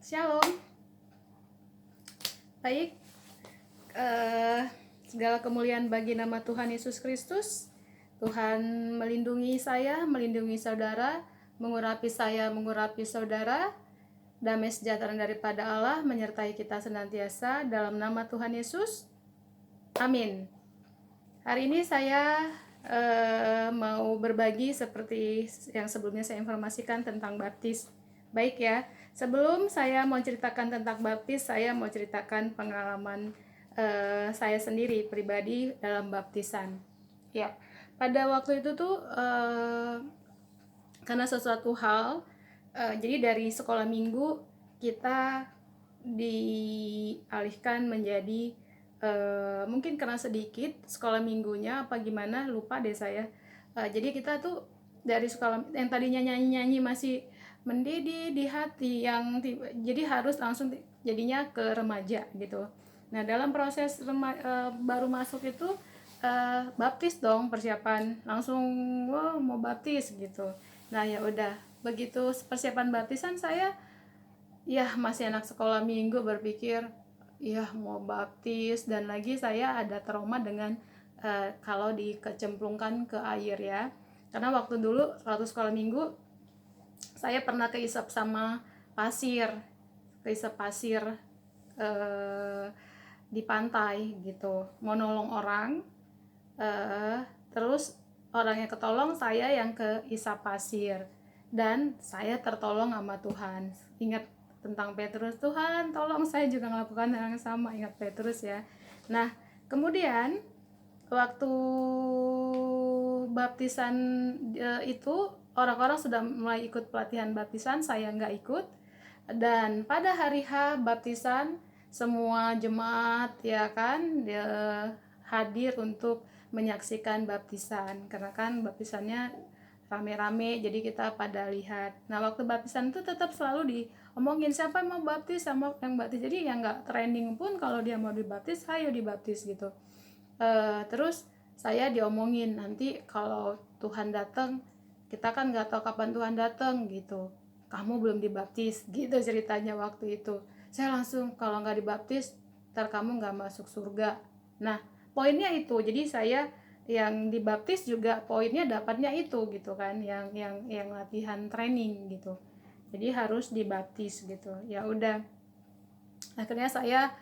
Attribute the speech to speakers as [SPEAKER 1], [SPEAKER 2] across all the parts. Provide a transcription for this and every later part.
[SPEAKER 1] Shalom. Baik, segala kemuliaan bagi nama Tuhan Yesus Kristus. Tuhan melindungi saya, melindungi saudara, mengurapi saya, mengurapi saudara. Damai sejahtera daripada Allah menyertai kita senantiasa dalam nama Tuhan Yesus. Amin. Hari ini saya mau berbagi seperti yang sebelumnya saya informasikan tentang baptis. Baik ya, sebelum saya mau ceritakan tentang baptis, saya mau ceritakan pengalaman saya sendiri pribadi dalam baptisan. Ya, pada waktu itu tuh karena sesuatu hal, jadi dari sekolah minggu kita dialihkan menjadi mungkin karena sedikit sekolah minggunya apa gimana lupa deh saya. Jadi kita tuh dari sekolah yang tadinya nyanyi-nyanyi masih mendidih di hati yang jadi harus langsung jadinya ke remaja gitu. Nah dalam proses baru masuk itu baptis dong, persiapan langsung wah mau baptis gitu. Nah ya udah begitu persiapan baptisan saya ya masih anak sekolah minggu berpikir ya mau baptis, dan lagi saya ada trauma dengan kalau dikecemplungkan ke air ya, karena waktu dulu waktu sekolah minggu saya pernah keisap sama pasir, keisap pasir eh, di pantai gitu, mau nolong orang, terus orang yang ketolong, saya yang keisap pasir, dan saya tertolong sama Tuhan. Ingat tentang Petrus, Tuhan tolong saya juga melakukan hal yang sama, ingat Petrus ya. Nah kemudian waktu baptisan itu orang-orang sudah mulai ikut pelatihan baptisan, saya nggak ikut. Dan pada hari H baptisan semua jemaat ya kan hadir untuk menyaksikan baptisan, karena kan baptisannya rame-rame jadi kita pada lihat. Nah waktu baptisan itu tetap selalu diomongin siapa yang mau baptis sama yang baptis, jadi yang nggak trending pun kalau dia mau dibaptis ayo dibaptis gitu. Terus saya diomongin nanti kalau Tuhan datang, kita kan nggak tahu kapan Tuhan datang gitu, kamu belum dibaptis gitu ceritanya waktu itu. Saya langsung kalau nggak dibaptis ntar kamu nggak masuk surga. Nah poinnya itu, jadi saya yang dibaptis juga poinnya dapatnya itu gitu kan, yang latihan training gitu, jadi harus dibaptis gitu. Ya udah akhirnya saya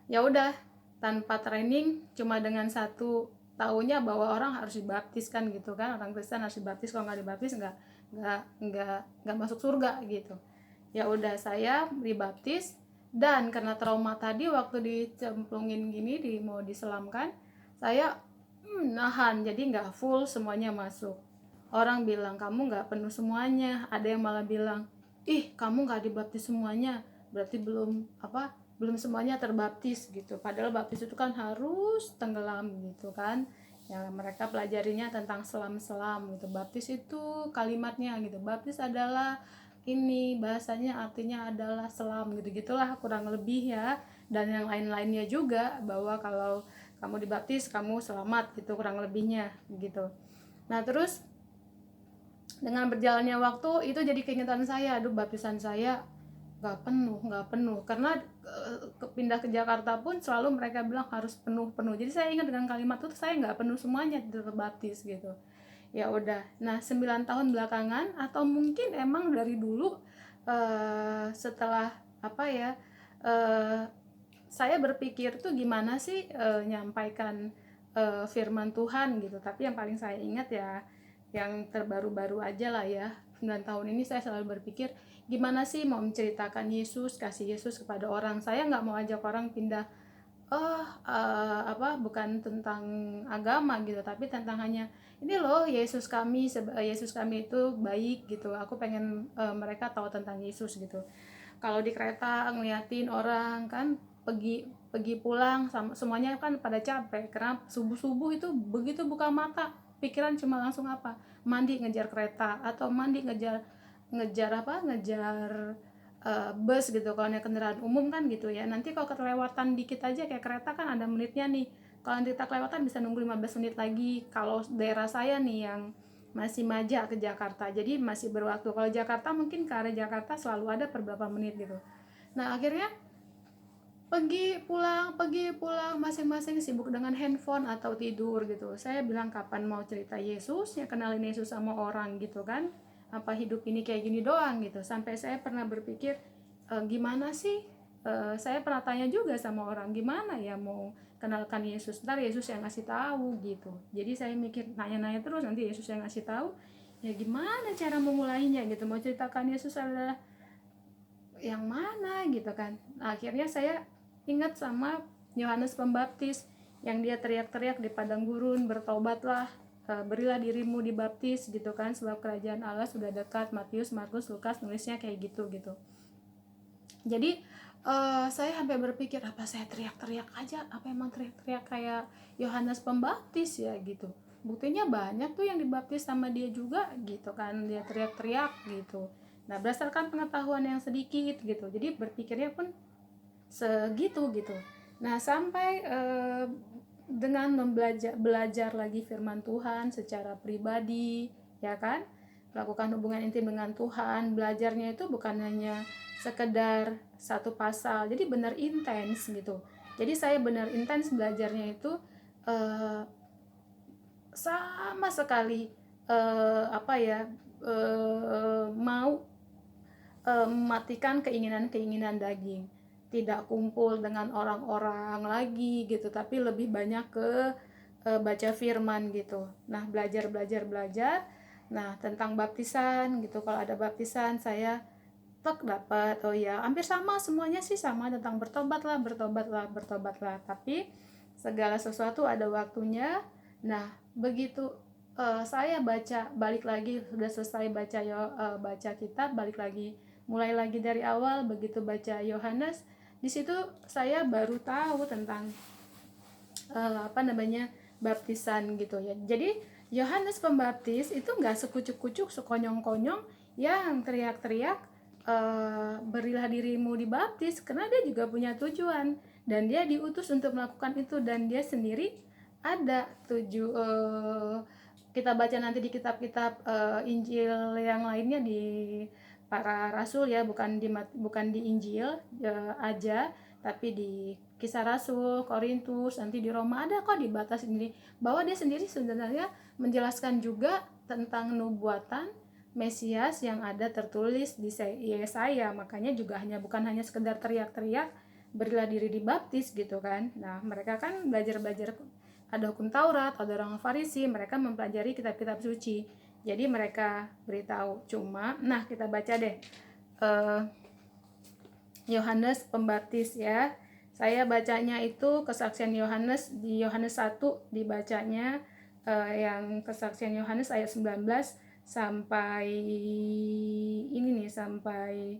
[SPEAKER 1] ya udah tanpa training, cuma dengan satu taunya bahwa orang harus dibaptis kan gitu kan, orang Kristen harus dibaptis, kalau nggak dibaptis nggak masuk surga gitu. Ya udah saya dibaptis, dan karena trauma tadi waktu dicemplungin gini mau diselamkan, saya nahan jadi nggak full semuanya masuk. Orang bilang kamu nggak penuh semuanya, ada yang malah bilang ih kamu nggak dibaptis semuanya berarti belum semuanya terbaptis gitu, padahal baptis itu kan harus tenggelam gitu kan ya. Mereka pelajarinya tentang selam-selam gitu, baptis itu kalimatnya gitu, baptis adalah ini bahasanya artinya adalah selam gitu gitulah kurang lebih ya, dan yang lain-lainnya juga bahwa kalau kamu dibaptis kamu selamat gitu kurang lebihnya gitu. Nah terus dengan berjalannya waktu itu jadi keingetan saya, aduh baptisan saya nggak penuh karena pindah ke Jakarta pun selalu mereka bilang harus penuh. Jadi saya ingat dengan kalimat itu, saya nggak penuh semuanya terbaptis gitu. Ya udah, nah 9 tahun belakangan atau mungkin emang dari dulu setelah apa ya, saya berpikir tuh gimana sih nyampaikan firman Tuhan gitu. Tapi yang paling saya ingat ya yang terbaru-baru aja lah ya, 9 tahun ini saya selalu berpikir gimana sih mau menceritakan Yesus, kasih Yesus kepada orang. Saya nggak mau ajak orang pindah bukan tentang agama gitu, tapi tentang hanya ini loh Yesus kami itu baik gitu. Aku pengen mereka tahu tentang Yesus gitu. Kalau di kereta ngeliatin orang kan pergi pulang sama semuanya kan pada capek karena subuh itu begitu buka mata pikiran cuma langsung mandi ngejar kereta atau mandi ngejar ngejar bus gitu. Kalau naik kendaraan umum kan gitu ya, nanti kalau kelewatan dikit aja kayak kereta kan ada menitnya nih, kalau kita kelewatan bisa nunggu 15 menit lagi. Kalau daerah saya nih yang masih Maja ke Jakarta jadi masih berwaktu, kalau Jakarta mungkin ke arah Jakarta selalu ada per berapa menit gitu. Nah akhirnya pergi pulang masing-masing sibuk dengan handphone atau tidur gitu. Saya bilang kapan mau cerita Yesus, ya kenalin Yesus sama orang gitu kan, apa hidup ini kayak gini doang gitu. Sampai saya pernah berpikir, gimana sih, saya pernah tanya juga sama orang, gimana ya mau kenalkan Yesus, ntar Yesus yang ngasih tahu gitu. Jadi saya mikir nanya-nanya terus, nanti Yesus yang ngasih tahu, ya gimana cara memulainya gitu, mau ceritakan Yesus adalah yang mana gitu kan. Nah, akhirnya saya ingat sama Yohanes Pembaptis yang dia teriak-teriak di padang gurun, bertobatlah, berilah dirimu dibaptis gitu kan, sebab kerajaan Allah sudah dekat. Matius, Markus, Lukas nulisnya kayak gitu gitu. Jadi saya sampai berpikir, apa saya teriak-teriak aja, apa emang teriak-teriak kayak Yohanes Pembaptis ya gitu. Buktinya banyak tuh yang dibaptis sama dia juga gitu kan, dia teriak-teriak gitu. Nah berdasarkan pengetahuan yang sedikit gitu, jadi berpikirnya pun segitu gitu. Nah sampai dengan belajar lagi firman Tuhan secara pribadi, ya kan, melakukan hubungan intim dengan Tuhan, belajarnya itu bukan hanya sekedar satu pasal, jadi benar intens gitu. Jadi saya benar intens belajarnya itu, eh, sama sekali apa ya, mau mematikan keinginan-keinginan daging, tidak kumpul dengan orang-orang lagi gitu, tapi lebih banyak ke baca firman gitu. Nah belajar. Nah tentang baptisan gitu, kalau ada baptisan saya dapat, oh ya hampir sama semuanya sih, sama tentang bertobatlah, tapi segala sesuatu ada waktunya. Nah begitu saya balik lagi, sudah selesai baca kitab, balik lagi mulai lagi dari awal, begitu baca Yohanes, di situ saya baru tahu tentang apa namanya, baptisan gitu ya. Jadi Yohanes Pembaptis itu nggak sekucuk-kucuk, sekonyong-konyong yang teriak-teriak, berilah dirimu dibaptis, karena dia juga punya tujuan dan dia diutus untuk melakukan itu, dan dia sendiri ada kita baca nanti di kitab-kitab Injil yang lainnya, di para rasul ya, bukan di Injil aja, tapi di Kisah Rasul, Korintus, nanti di Roma ada kok di batas ini, bahwa dia sendiri sebenarnya menjelaskan juga tentang nubuatan Mesias yang ada tertulis di Yesaya. Makanya juga bukan hanya sekedar teriak-teriak berilah diri dibaptis gitu kan. Nah mereka kan belajar ada hukum Taurat, ada orang Farisi, mereka mempelajari kitab-kitab suci, jadi mereka beritahu. Cuma nah kita baca deh Yohanes Pembaptis ya. Saya bacanya itu kesaksian Yohanes, di Yohanes 1 dibacanya yang kesaksian Yohanes ayat 19 sampai ini nih, sampai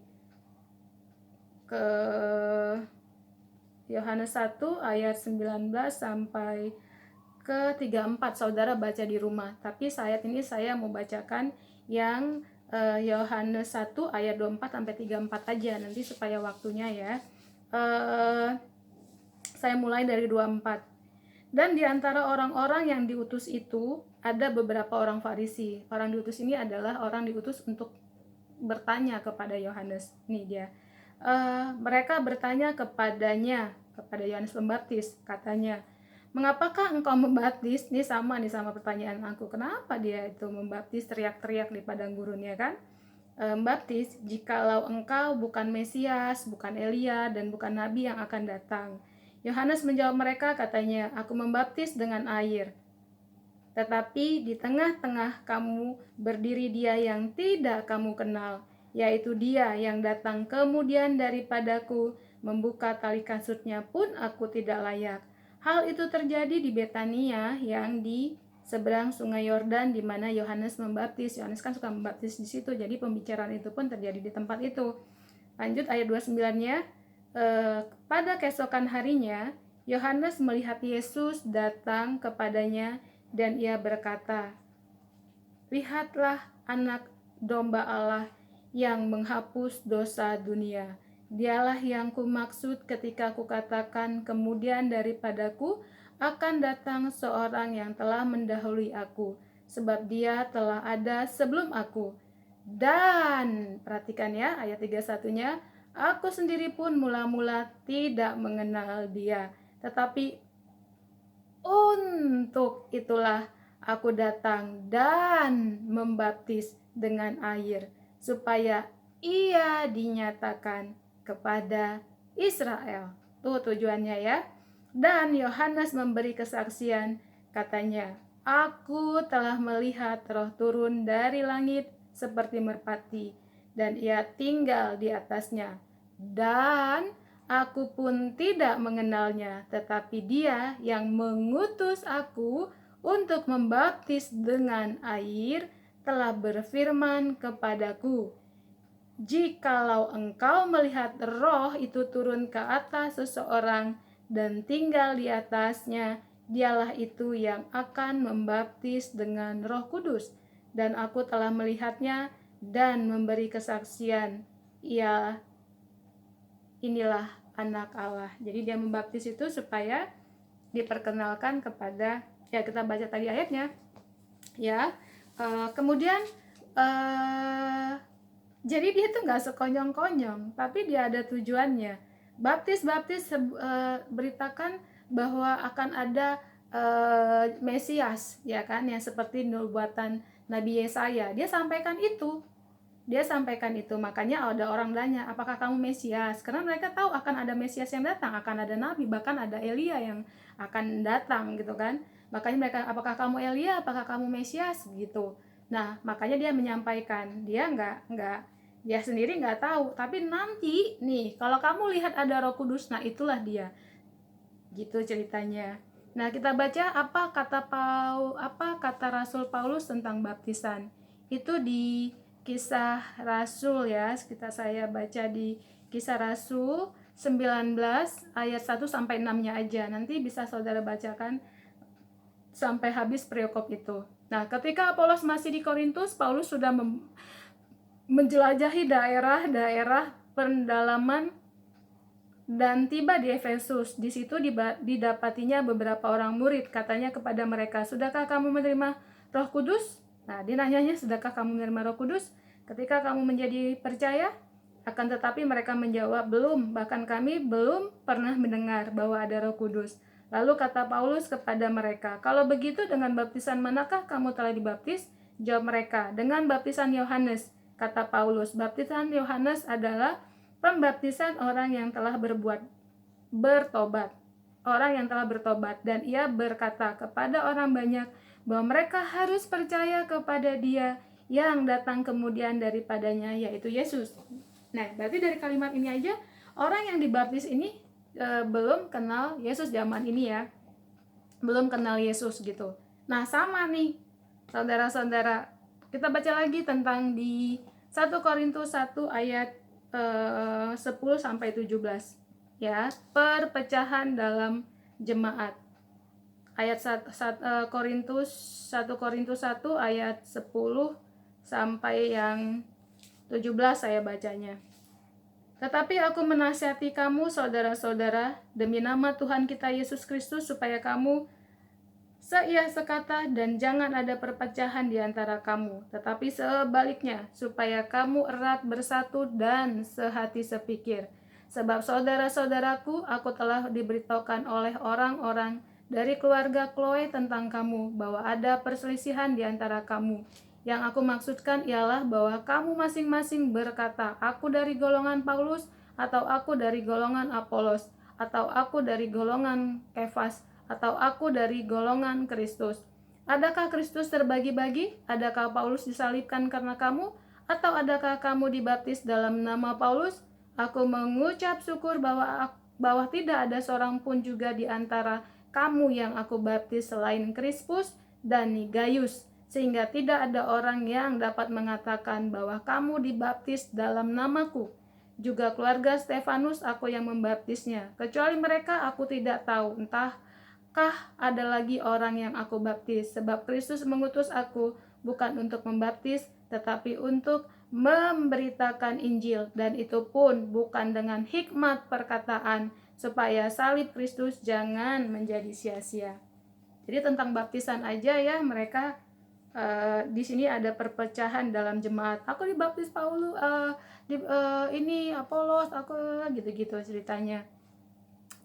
[SPEAKER 1] ke Yohanes 1 ayat 19 sampai ke 34. Saudara baca di rumah. Tapi saat ini saya mau bacakan yang Yohanes 1 ayat 24 sampai 34 aja nanti supaya waktunya ya. Saya mulai dari 24. Dan di antara orang-orang yang diutus itu ada beberapa orang Farisi. Orang diutus ini adalah orang diutus untuk bertanya kepada Yohanes. Nih dia. Mereka bertanya kepadanya, kepada Yohanes Pembaptis, katanya, mengapakah engkau membaptis? Ini sama pertanyaan aku. Kenapa dia itu membaptis, teriak-teriak di padang gurun ya kan? Membaptis, jikalau engkau bukan Mesias, bukan Elia, dan bukan Nabi yang akan datang. Yohanes menjawab mereka, katanya, aku membaptis dengan air. Tetapi di tengah-tengah kamu berdiri dia yang tidak kamu kenal, yaitu dia yang datang kemudian daripadaku, membuka tali kasutnya pun aku tidak layak. Hal itu terjadi di Betania yang di seberang sungai Yordan, di mana Yohanes membaptis. Yohanes kan suka membaptis di situ, jadi pembicaraan itu pun terjadi di tempat itu. Lanjut ayat 29-nya. Pada keesokan harinya, Yohanes melihat Yesus datang kepadanya dan ia berkata, lihatlah anak domba Allah yang menghapus dosa dunia. Dialah yang kumaksud ketika kukatakan kemudian daripadaku akan datang seorang yang telah mendahului aku, sebab dia telah ada sebelum aku. Dan perhatikan ya ayat 31-nya, Aku sendiri pun mula-mula tidak mengenal dia, tetapi untuk itulah aku datang dan membaptis dengan air, supaya ia dinyatakan kepada Israel. Tuh tujuannya ya. Dan Yohanes memberi kesaksian, katanya, aku telah melihat Roh turun dari langit seperti merpati, dan ia tinggal di atasnya. Dan aku pun tidak mengenalnya, tetapi dia yang mengutus aku untuk membaptis dengan air telah berfirman kepadaku, jikalau engkau melihat Roh itu turun ke atas seseorang dan tinggal di atasnya, dialah itu yang akan membaptis dengan Roh Kudus. Dan aku telah melihatnya dan memberi kesaksian, inilah anak Allah. Jadi dia membaptis itu supaya diperkenalkan kepada, ya kita baca tadi ayatnya ya. Kemudian jadi dia tuh nggak sekonyong-konyong, tapi dia ada tujuannya. Baptis beritakan bahwa akan ada Mesias, ya kan, yang seperti nubuatan Nabi Yesaya. Dia sampaikan itu. Makanya ada orang tanya, apakah kamu Mesias? Karena mereka tahu akan ada Mesias yang datang, akan ada Nabi, bahkan ada Elia yang akan datang gitu kan. Makanya mereka, apakah kamu Elia? Apakah kamu Mesias? Gitu. Nah, makanya dia menyampaikan, dia sendiri nggak tahu, tapi nanti nih kalau kamu lihat ada Roh Kudus, nah itulah dia. Gitu ceritanya. Nah, kita baca apa kata Rasul Paulus tentang baptisan. Itu di Kisah Rasul ya. Saya baca di Kisah Rasul 19 ayat 1 sampai 6-nya aja. Nanti bisa saudara bacakan sampai habis periokop itu. Nah, ketika Apolos masih di Korintus, Paulus sudah menjelajahi daerah-daerah pendalaman dan tiba di Efesus. Di situ didapatinya beberapa orang murid. Katanya kepada mereka, sudahkah kamu menerima Roh Kudus? Nah, dia nanyanya, sudahkah kamu menerima Roh Kudus ketika kamu menjadi percaya? Akan tetapi mereka menjawab, belum, bahkan kami belum pernah mendengar bahwa ada Roh Kudus. Lalu kata Paulus kepada mereka, kalau begitu dengan baptisan manakah kamu telah dibaptis? Jawab mereka, dengan baptisan Yohanes. Kata Paulus, baptisan Yohanes adalah pembaptisan orang yang telah bertobat. Orang yang telah bertobat, dan ia berkata kepada orang banyak bahwa mereka harus percaya kepada Dia yang datang kemudian daripadanya, yaitu Yesus. Nah, berarti dari kalimat ini aja orang yang dibaptis ini belum kenal Yesus zaman ini ya. Belum kenal Yesus gitu. Nah, sama nih saudara-saudara. Kita baca lagi tentang di 1 Korintus 1 ayat 10 sampai 17 ya, perpecahan dalam jemaat. Ayat 1 Korintus 1 ayat 10 sampai yang 17 saya bacanya. Tetapi aku menasihati kamu saudara-saudara demi nama Tuhan kita Yesus Kristus, supaya kamu seia sekata dan jangan ada perpecahan di antara kamu, tetapi sebaliknya, supaya kamu erat bersatu dan sehati sepikir. Sebab saudara-saudaraku, aku telah diberitahukan oleh orang-orang dari keluarga Chloe tentang kamu, bahwa ada perselisihan di antara kamu. Yang aku maksudkan ialah bahwa kamu masing-masing berkata, aku dari golongan Paulus, atau aku dari golongan Apolos, atau aku dari golongan Kefas, atau aku dari golongan Kristus. Adakah Kristus terbagi-bagi? Adakah Paulus disalibkan karena kamu? Atau adakah kamu dibaptis dalam nama Paulus? Aku mengucap syukur bahwa tidak ada seorang pun juga di antara kamu yang aku baptis selain Krispus dan Gaius, sehingga tidak ada orang yang dapat mengatakan bahwa kamu dibaptis dalam namaku. Juga keluarga Stefanus aku yang membaptisnya. Kecuali mereka aku tidak tahu, entahkah ada lagi orang yang aku baptis, sebab Kristus mengutus aku bukan untuk membaptis, tetapi untuk memberitakan Injil, dan itu pun bukan dengan hikmat perkataan, supaya salib Kristus jangan menjadi sia-sia. Jadi tentang baptisan aja ya, mereka di sini ada perpecahan dalam jemaat. Aku dibaptis Paulus, ini Apolos, aku gitu-gitu ceritanya.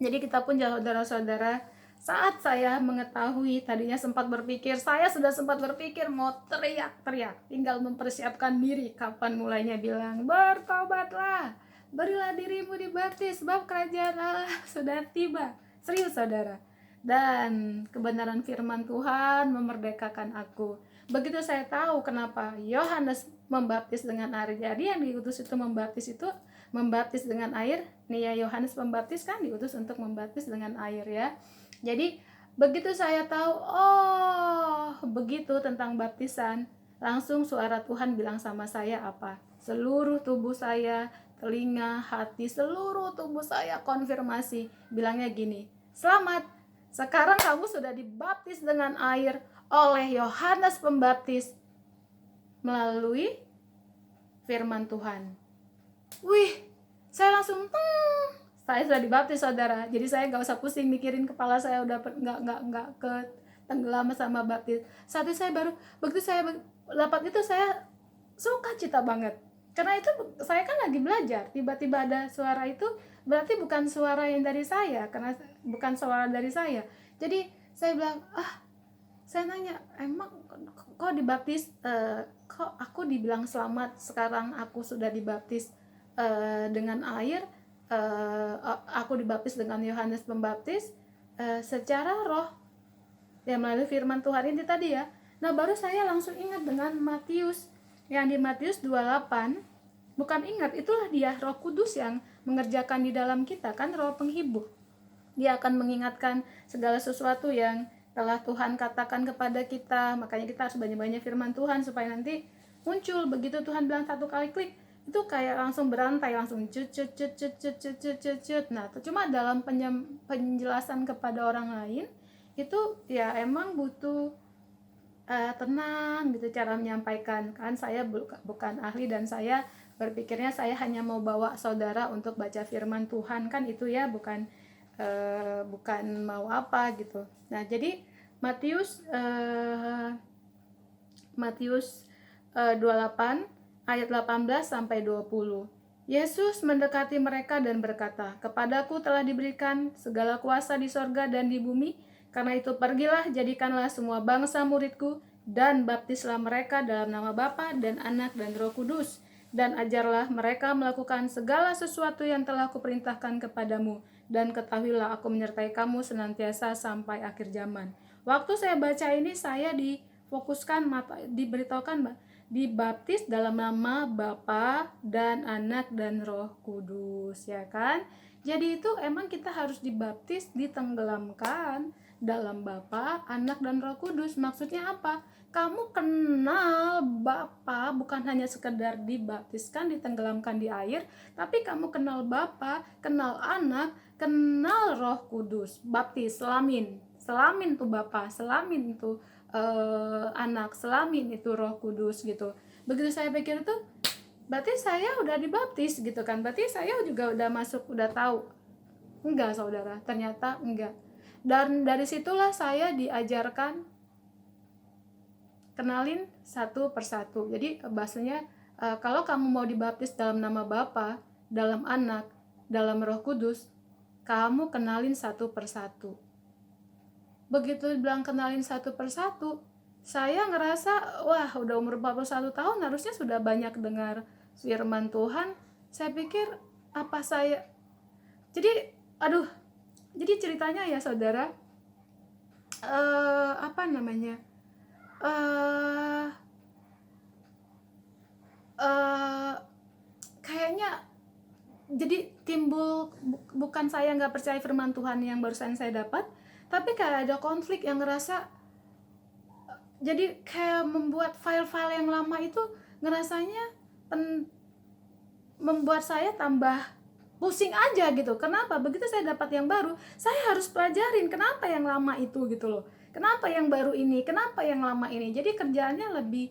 [SPEAKER 1] Jadi kita pun saudara-saudara, saat saya mengetahui, tadinya saya sudah sempat berpikir mau teriak-teriak, tinggal mempersiapkan diri kapan mulainya, bilang bertobatlah, berilah dirimu dibaptis, sebab kerajaan Allah sudah tiba. Serius saudara. Dan kebenaran firman Tuhan memerdekakan aku. Begitu saya tahu kenapa Yohanes membaptis dengan air, jadi yang diutus itu membaptis dengan air. Nih ya, Yohanes Pembaptis kan diutus untuk membaptis dengan air ya. Jadi begitu saya tahu, oh begitu tentang baptisan, langsung suara Tuhan bilang sama saya apa? Seluruh tubuh saya, telinga, hati, seluruh tubuh saya konfirmasi. Bilangnya gini, selamat, sekarang kamu sudah dibaptis dengan air oleh Yohanes Pembaptis melalui firman Tuhan. Wih, saya langsung saya sudah dibaptis saudara. Jadi saya nggak usah pusing mikirin kepala saya udah nggak ke tenggelam sama baptis. Saat itu begitu saya dapat itu, saya suka cita banget. Karena itu saya kan lagi belajar, tiba-tiba ada suara itu, berarti bukan suara yang dari saya, karena bukan suara dari saya. Jadi saya bilang, saya nanya, emang kok dibaptis, kok aku dibilang selamat, sekarang aku sudah dibaptis dengan air, aku dibaptis dengan Yohanes Pembaptis secara roh, ya melalui firman Tuhan ini tadi ya. Nah baru saya langsung ingat dengan Matius, yang di Matius 28, bukan ingat, itulah dia Roh Kudus yang mengerjakan di dalam kita, kan Roh Penghibur. Dia akan mengingatkan segala sesuatu yang telah Tuhan katakan kepada kita. Makanya kita harus banyak-banyak firman Tuhan supaya nanti muncul. Begitu Tuhan bilang satu kali klik, itu kayak langsung berantai, langsung cut. Nah, cuma dalam penjelasan kepada orang lain itu ya emang butuh tenang gitu cara menyampaikan. Kan saya bukan ahli, dan saya berpikirnya saya hanya mau bawa saudara untuk baca firman Tuhan, kan itu ya, bukan mau apa gitu. Nah jadi Matius 28 ayat 18 sampai 20. Yesus mendekati mereka dan berkata, "Kepadaku telah diberikan segala kuasa di sorga dan di bumi. Karena itu pergilah, jadikanlah semua bangsa muridku, dan baptislah mereka dalam nama Bapa dan Anak dan Roh Kudus, dan ajarlah mereka melakukan segala sesuatu yang telah kuperintahkan kepadamu. Dan ketahuilah aku menyertai kamu senantiasa sampai akhir zaman." Waktu saya baca ini, saya diberitahukan dibaptis dalam nama Bapa dan Anak dan Roh Kudus, ya kan? Jadi itu emang kita harus dibaptis, ditenggelamkan dalam Bapa, Anak dan Roh Kudus. Maksudnya apa? Kamu kenal Bapa, bukan hanya sekedar dibaptiskan, ditenggelamkan di air, tapi kamu kenal Bapa, kenal Anak, kenal Roh Kudus. Baptis, selamin tuh Bapa, selamin tuh Anak, selamin itu Roh Kudus gitu. Begitu saya pikir tuh, berarti saya udah dibaptis gitu kan, berarti saya juga udah masuk, udah tahu. Enggak saudara, ternyata enggak. Dan dari situlah saya diajarkan kenalin satu persatu. Jadi bahasanya, kalau kamu mau dibaptis dalam nama Bapa, dalam Anak, dalam Roh Kudus, kamu kenalin satu persatu. Begitu bilang kenalin satu persatu, saya ngerasa, wah udah umur 41 tahun, harusnya sudah banyak dengar firman Tuhan. Saya pikir, jadi ceritanya ya saudara, kayaknya jadi timbul, bukan saya nggak percaya firman Tuhan yang barusan saya dapat, tapi kayak ada konflik yang ngerasa, jadi kayak membuat file-file yang lama itu ngerasanya membuat saya tambah pusing aja gitu. Kenapa? Begitu saya dapat yang baru, saya harus pelajarin kenapa yang lama itu gitu loh. Kenapa yang baru ini? Kenapa yang lama ini? Jadi kerjaannya lebih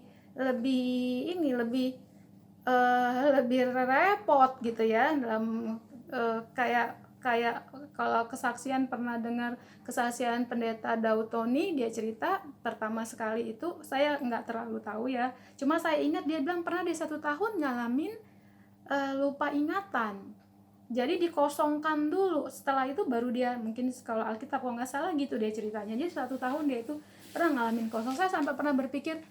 [SPEAKER 1] lebih repot gitu ya, dalam kayak kayak kalau kesaksian, pernah dengar kesaksian pendeta Daud Tony, dia cerita pertama sekali itu, saya nggak terlalu tahu ya, cuma saya ingat dia bilang pernah di 1 tahun ngalamin lupa ingatan. Jadi dikosongkan dulu, setelah itu baru dia, mungkin kalau Alkitab kalau nggak salah gitu dia ceritanya. Jadi 1 tahun dia itu pernah ngalamin kosong. Saya sampai pernah berpikir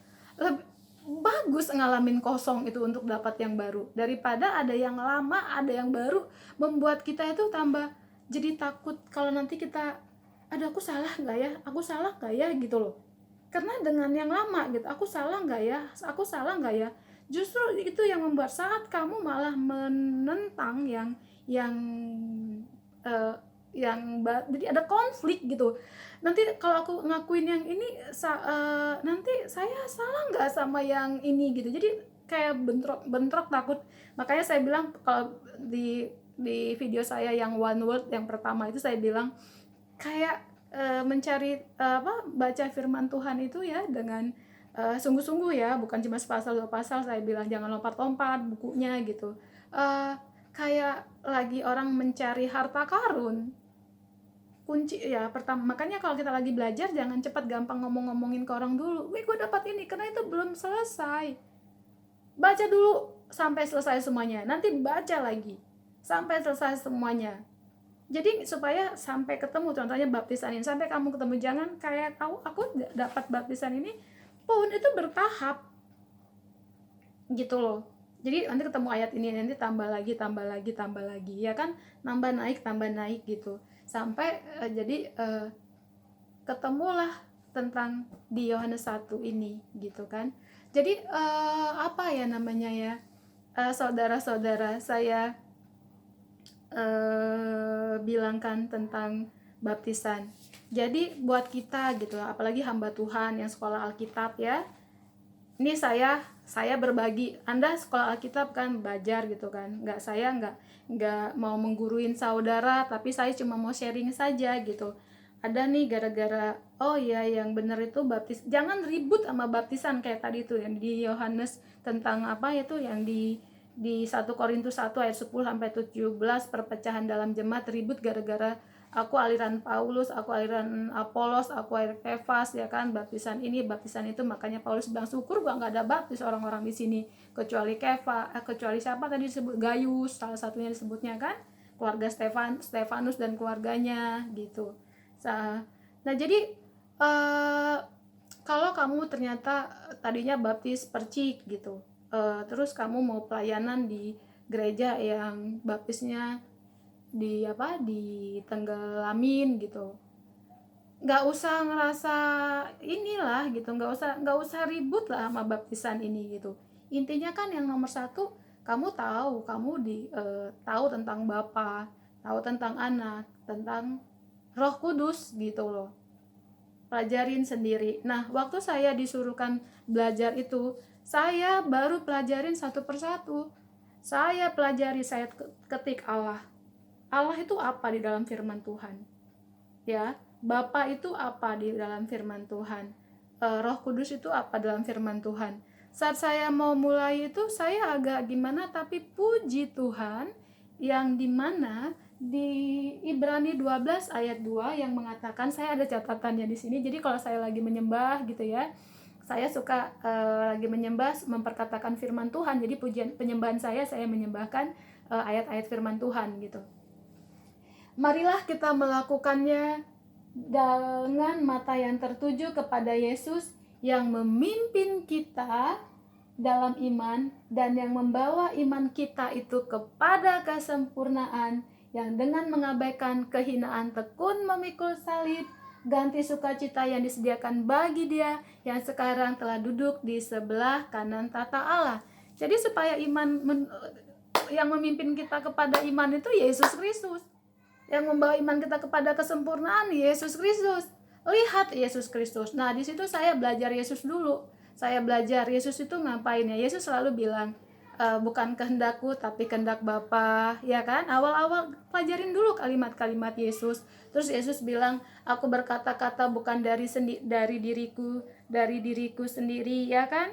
[SPEAKER 1] bagus ngalamin kosong itu untuk dapat yang baru, daripada ada yang lama ada yang baru, membuat kita itu tambah jadi takut kalau nanti kita, ada aku salah nggak ya gitu loh. Karena dengan yang lama gitu, aku salah nggak ya, justru itu yang membuat saat kamu malah menentang yang eh, jadi ada konflik gitu. Nanti kalau aku ngakuin yang ini nanti saya salah nggak sama yang ini gitu, jadi kayak bentrok takut. Makanya saya bilang kalau di video saya yang one word yang pertama itu saya bilang kayak mencari baca firman Tuhan itu ya dengan sungguh-sungguh ya, bukan cuma sepasal 2 pasal. Saya bilang jangan lompat-lompat bukunya gitu, kayak lagi orang mencari harta karun. Kunci ya pertama, makanya kalau kita lagi belajar jangan cepat gampang ngomongin ke orang dulu, wih gue dapat ini, karena itu belum selesai. Baca dulu sampai selesai semuanya, nanti baca lagi sampai selesai semuanya. Jadi supaya sampai ketemu, contohnya baptisan ini, sampai kamu ketemu, jangan kayak aku dapat baptisan ini pun itu bertahap gitu loh. Jadi nanti ketemu ayat ini, nanti tambah lagi ya kan, tambah naik gitu sampai jadi ketemulah tentang di Yohanes 1 ini gitu kan. Jadi apa ya namanya ya, saudara-saudara, saya bilangkan tentang baptisan. Jadi buat kita gitu, apalagi hamba Tuhan yang sekolah Alkitab ya, ini saya berbagi. Anda sekolah Alkitab kan, belajar gitu kan, saya nggak mau mengguruin saudara, tapi saya cuma mau sharing saja gitu. Ada nih gara-gara oh ya yang benar itu baptis, jangan ribut sama baptisan kayak tadi tuh yang di Yohanes tentang apa itu yang di 1 Korintus 1 ayat 10 sampai 17, perpecahan dalam jemaat, ribut gara-gara aku aliran Paulus, aku aliran Apolos, aku aliran Kefas ya kan, baptisan ini baptisan itu. Makanya Paulus bilang syukur gua nggak ada baptis orang-orang di sini kecuali kecuali siapa tadi disebut, Gaius salah satunya disebutnya kan, keluarga Stefanus dan keluarganya gitu. Nah jadi kalau kamu ternyata tadinya baptis percik gitu, terus kamu mau pelayanan di gereja yang baptisnya di tenggelamin gitu, nggak usah ngerasa inilah gitu, nggak usah ribut lah sama baptisan ini gitu. Intinya kan yang nomor satu, kamu tahu tentang Bapa, tahu tentang Anak, tentang Roh Kudus gitu loh. Pelajarin sendiri. Nah waktu saya disuruhkan belajar itu, saya baru pelajarin satu persatu. Saya pelajari, saya ketik Allah itu apa di dalam firman Tuhan ya, Bapa itu apa di dalam firman Tuhan, Roh Kudus itu apa dalam firman Tuhan. Saat saya mau mulai itu saya agak gimana, tapi puji Tuhan yang dimana di Ibrani 12 ayat 2 yang mengatakan, saya ada catatannya di sini. Jadi kalau saya lagi menyembah gitu ya, saya suka lagi menyembah memperkatakan firman Tuhan. Jadi pujian penyembahan saya menyembahkan ayat-ayat firman Tuhan gitu. Marilah kita melakukannya dengan mata yang tertuju kepada Yesus yang memimpin kita dalam iman dan yang membawa iman kita itu kepada kesempurnaan, yang dengan mengabaikan kehinaan tekun memikul salib, ganti sukacita yang disediakan bagi Dia yang sekarang telah duduk di sebelah kanan tata Allah. Jadi supaya yang memimpin kita kepada iman itu Yesus Kristus. Yang membawa iman kita kepada kesempurnaan Yesus Kristus. Lihat Yesus Kristus. Nah, di situ saya belajar Yesus dulu. Saya belajar Yesus itu ngapain ya. Yesus selalu bilang, bukan kehendakku tapi kehendak Bapa, ya kan? Awal-awal pelajarin dulu kalimat-kalimat Yesus. Terus Yesus bilang, aku berkata-kata bukan dari diriku sendiri, ya kan?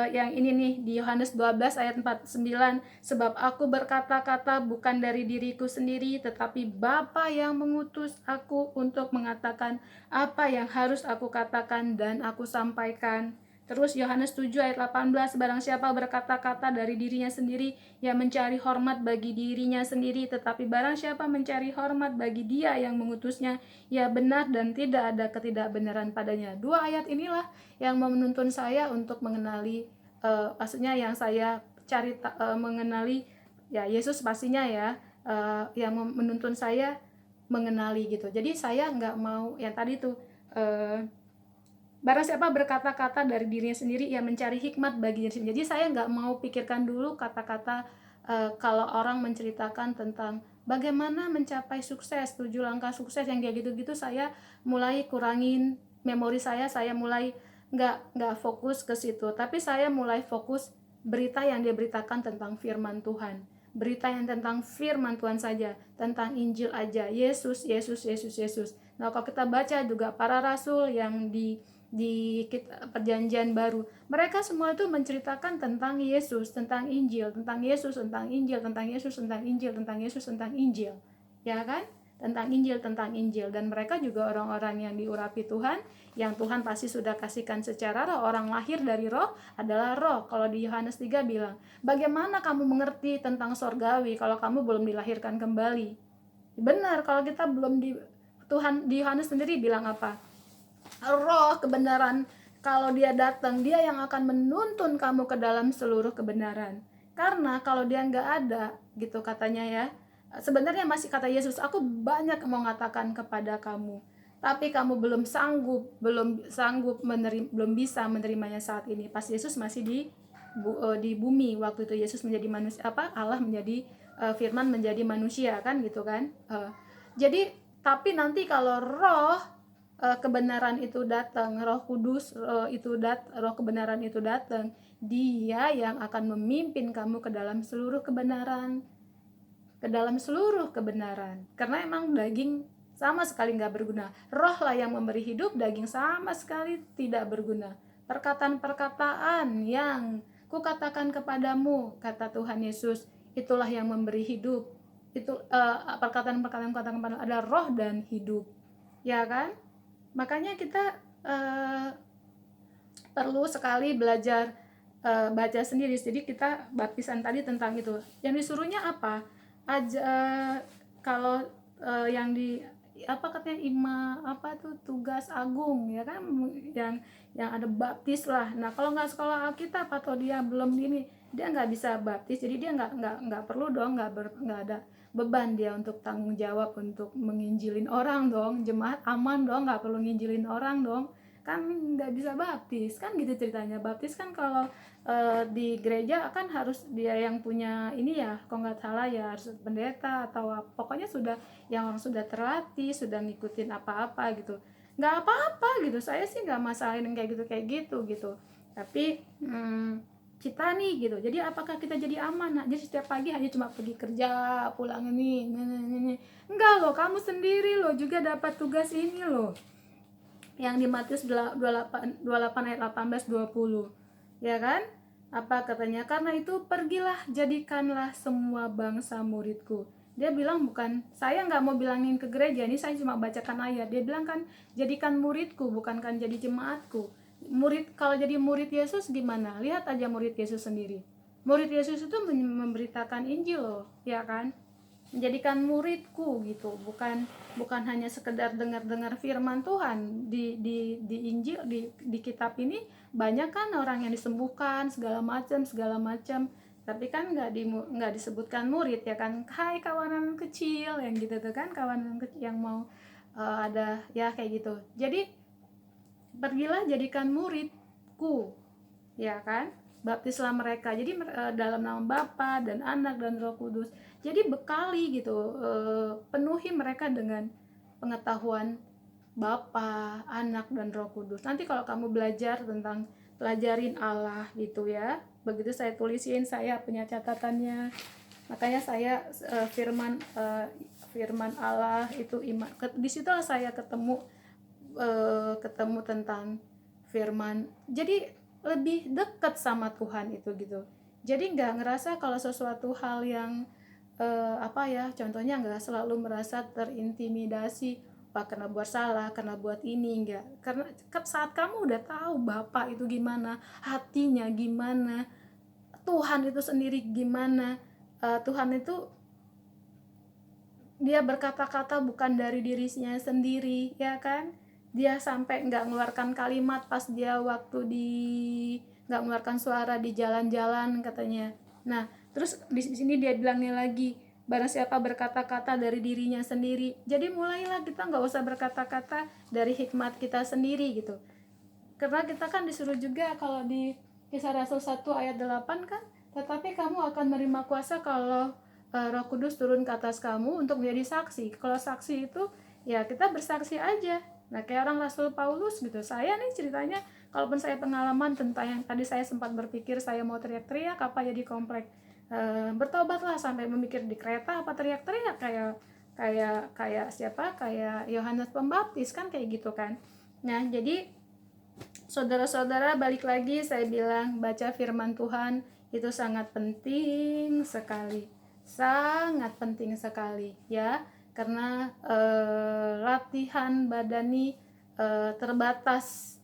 [SPEAKER 1] yang ini nih di Yohanes 12 ayat 49, sebab aku berkata-kata bukan dari diriku sendiri, tetapi Bapa yang mengutus aku untuk mengatakan apa yang harus aku katakan dan aku sampaikan. Terus Yohanes 7 ayat 18, barang siapa berkata-kata dari dirinya sendiri, ia mencari hormat bagi dirinya sendiri, tetapi barang siapa mencari hormat bagi Dia yang mengutusnya, ia benar dan tidak ada ketidakbenaran padanya. Dua ayat inilah yang menuntun saya untuk mengenali, maksudnya yang saya cari mengenali ya Yesus pastinya ya, yang menuntun saya mengenali gitu. Jadi saya nggak mau yang tadi tuh, barang siapa berkata-kata dari dirinya sendiri, ia mencari hikmat bagi dirinya sendiri. Jadi saya nggak mau pikirkan dulu kata-kata, kalau orang menceritakan tentang bagaimana mencapai sukses, 7 langkah sukses yang kayak gitu-gitu, saya mulai kurangin memori saya mulai nggak fokus ke situ. Tapi saya mulai fokus berita yang dia beritakan tentang firman Tuhan. Berita yang tentang firman Tuhan saja, tentang Injil aja, Yesus, Yesus, Yesus, Yesus. Nah, kalau kita baca juga para rasul yang di perjanjian baru, mereka semua itu menceritakan tentang Yesus, tentang Injil, tentang Yesus, tentang Injil, tentang Yesus, tentang Injil, tentang Yesus, tentang Injil, ya kan? Tentang Injil, tentang Injil. Dan mereka juga orang-orang yang diurapi Tuhan, yang Tuhan pasti sudah kasihkan secara roh. Orang lahir dari roh adalah roh. Kalau di Yohanes 3 bilang, bagaimana kamu mengerti tentang sorgawi kalau kamu belum dilahirkan kembali? Benar, kalau kita belum Tuhan di Yohanes sendiri bilang apa? Roh kebenaran, kalau dia datang, dia yang akan menuntun kamu ke dalam seluruh kebenaran. Karena kalau dia nggak ada, gitu katanya ya, sebenarnya masih kata Yesus, aku banyak mau mengatakan kepada kamu, tapi kamu belum sanggup belum bisa menerimanya saat ini. Pas Yesus masih di bumi, waktu itu Yesus menjadi manusia, Allah menjadi, firman menjadi manusia kan gitu kan. Jadi tapi nanti kalau roh, kebenaran itu datang, Roh Kudus, roh kebenaran itu datang, Dia yang akan memimpin kamu ke dalam seluruh kebenaran, karena emang daging sama sekali nggak berguna. Roh lah yang memberi hidup, daging sama sekali tidak berguna. Perkataan-perkataan yang kukatakan kepadamu, kata Tuhan Yesus, itulah yang memberi hidup. Itu perkataan-perkataan kepadamu ada roh dan hidup, ya kan? Makanya kita perlu sekali belajar baca sendiri. Jadi kita baptisan tadi tentang itu. Yang disuruhnya apa? Kalau yang di katanya tugas agung ya kan, yang ada baptis lah. Nah, kalau nggak sekolah Alkitab atau dia belum ini, dia nggak bisa baptis. Jadi dia nggak perlu dong, nggak ada beban dia untuk tanggung jawab untuk menginjilin orang dong. Jemaat aman dong, nggak perlu nginjilin orang dong, kan nggak bisa baptis kan gitu ceritanya. Baptis kan kalau di gereja kan harus dia yang punya ini ya, kalau nggak salah ya harus pendeta atau pokoknya yang sudah terlatih, sudah ngikutin apa-apa gitu. Nggak apa-apa gitu, saya sih nggak masalahin kayak gitu. Tapi kita nih gitu, jadi apakah kita jadi aman? Nah, jadi setiap pagi hanya cuma pergi kerja, pulang ini. Enggak loh, kamu sendiri loh juga dapat tugas ini loh, yang di Matius 28 ayat 18-20, ya kan? Apa katanya? Karena itu pergilah, jadikanlah semua bangsa muridku. Dia bilang bukan, saya nggak mau bilangin ke gereja, ini saya cuma bacakan ayat. Dia bilang kan, jadikan muridku, bukan kan jadi jemaatku. Kalau jadi murid Yesus gimana? Lihat aja murid Yesus sendiri. Murid Yesus itu memberitakan Injil loh, ya kan? Menjadikan muridku gitu, bukan hanya sekedar dengar firman Tuhan. Di Injil, di kitab ini banyak kan orang yang disembuhkan segala macam, tapi kan nggak disebutkan murid ya kan. Hai kawanan kecil yang gitu tuh kan, kawanan kecil yang mau ada ya kayak gitu. Jadi pergilah, jadikan muridku, ya kan? Baptislah mereka. Jadi dalam nama Bapa dan Anak dan Roh Kudus. Jadi bekali gitu, penuhi mereka dengan pengetahuan Bapa, Anak dan Roh Kudus. Nanti kalau kamu pelajarin Allah gitu ya. Begitu saya tulisin, saya punya catatannya. Makanya saya firman Allah itu iman. Di situlah saya ketemu tentang firman. Jadi lebih dekat sama Tuhan itu gitu. Jadi nggak ngerasa kalau sesuatu hal yang apa ya, contohnya nggak selalu merasa terintimidasi, wah karena buat salah, karena buat ini, enggak. Karena saat kamu udah tahu Bapak itu gimana, hatinya gimana, Tuhan itu sendiri gimana, Tuhan itu dia berkata-kata bukan dari dirinya sendiri, ya kan? Dia sampai nggak mengeluarkan kalimat pas dia waktu di nggak mengeluarkan suara di jalan-jalan katanya. Nah, terus di sini dia bilangnya lagi, barang siapa berkata-kata dari dirinya sendiri. Jadi mulailah kita nggak usah berkata-kata dari hikmat kita sendiri gitu. Karena kita kan disuruh juga kalau di Kisah Rasul 1 ayat 8 kan, tetapi kamu akan menerima kuasa kalau Roh Kudus turun ke atas kamu untuk menjadi saksi. Kalau saksi itu ya kita bersaksi aja. Nah, kayak orang Rasul Paulus gitu. Saya nih ceritanya, kalaupun saya pengalaman tentang yang tadi saya sempat berpikir saya mau teriak-teriak apa ya di komplek. Bertobatlah sampai memikir di kereta apa teriak-teriak kayak kayak kayak siapa? Kayak Yohanes Pembaptis kan kayak gitu kan. Nah, jadi saudara-saudara, balik lagi saya bilang baca firman Tuhan itu sangat penting sekali. Sangat penting sekali ya, karena latihan badani terbatas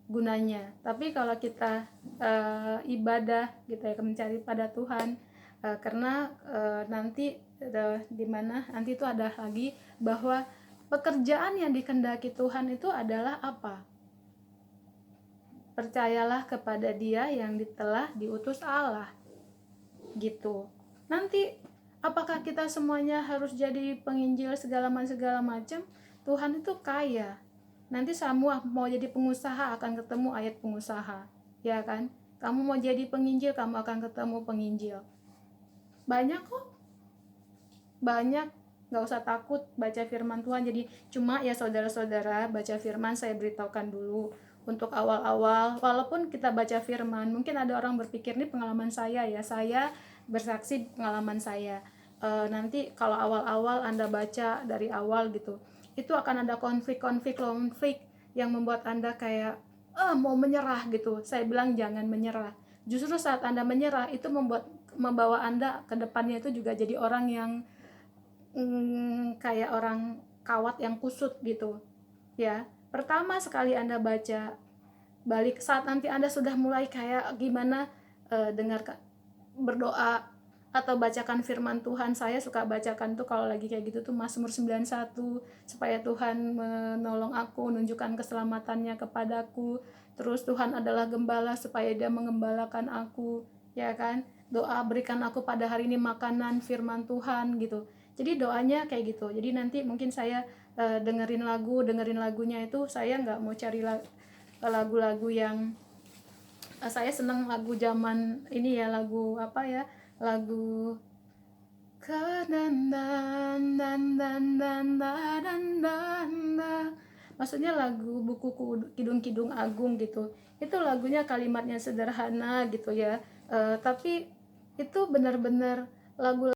[SPEAKER 1] gunanya. Tapi kalau kita ibadah gitu ya, mencari pada Tuhan, karena nanti di mana nanti itu ada lagi bahwa pekerjaan yang dikehendaki Tuhan itu adalah apa? Percayalah kepada Dia yang telah diutus Allah. Gitu. Nanti apakah kita semuanya harus jadi penginjil segala macam? Tuhan itu kaya. Nanti semua mau jadi pengusaha akan ketemu ayat pengusaha, ya kan? Kamu mau jadi penginjil, kamu akan ketemu penginjil. Banyak kok, banyak. Gak usah takut baca firman Tuhan. Jadi cuma ya saudara-saudara, baca firman saya beritahukan dulu untuk awal-awal. Walaupun kita baca firman, mungkin ada orang berpikir ini pengalaman saya ya, saya bersaksi pengalaman saya. Nanti kalau awal-awal Anda baca dari awal gitu, itu akan ada konflik yang membuat Anda kayak mau menyerah gitu. Saya bilang jangan menyerah. Justru saat Anda menyerah itu membawa Anda ke depannya itu juga jadi orang yang kayak orang kawat yang kusut gitu ya. Pertama sekali Anda baca, balik saat nanti Anda sudah mulai kayak gimana, dengar berdoa atau bacakan firman Tuhan. Saya suka bacakan tuh kalau lagi kayak gitu tuh Mazmur 91, supaya Tuhan menolong aku, menunjukkan keselamatannya kepadaku. Terus Tuhan adalah gembala, supaya Dia mengembalakan aku, ya kan? Doa berikan aku pada hari ini makanan firman Tuhan gitu. Jadi doanya kayak gitu. Jadi nanti mungkin saya dengerin lagunya itu saya nggak mau cari lagu-lagu yang saya seneng lagu zaman ini ya, lagu apa ya, lagu maksudnya lagu buku Kidung-Kidung Agung gitu. Itu lagunya kalimatnya sederhana gitu ya, tapi itu benar-benar lagu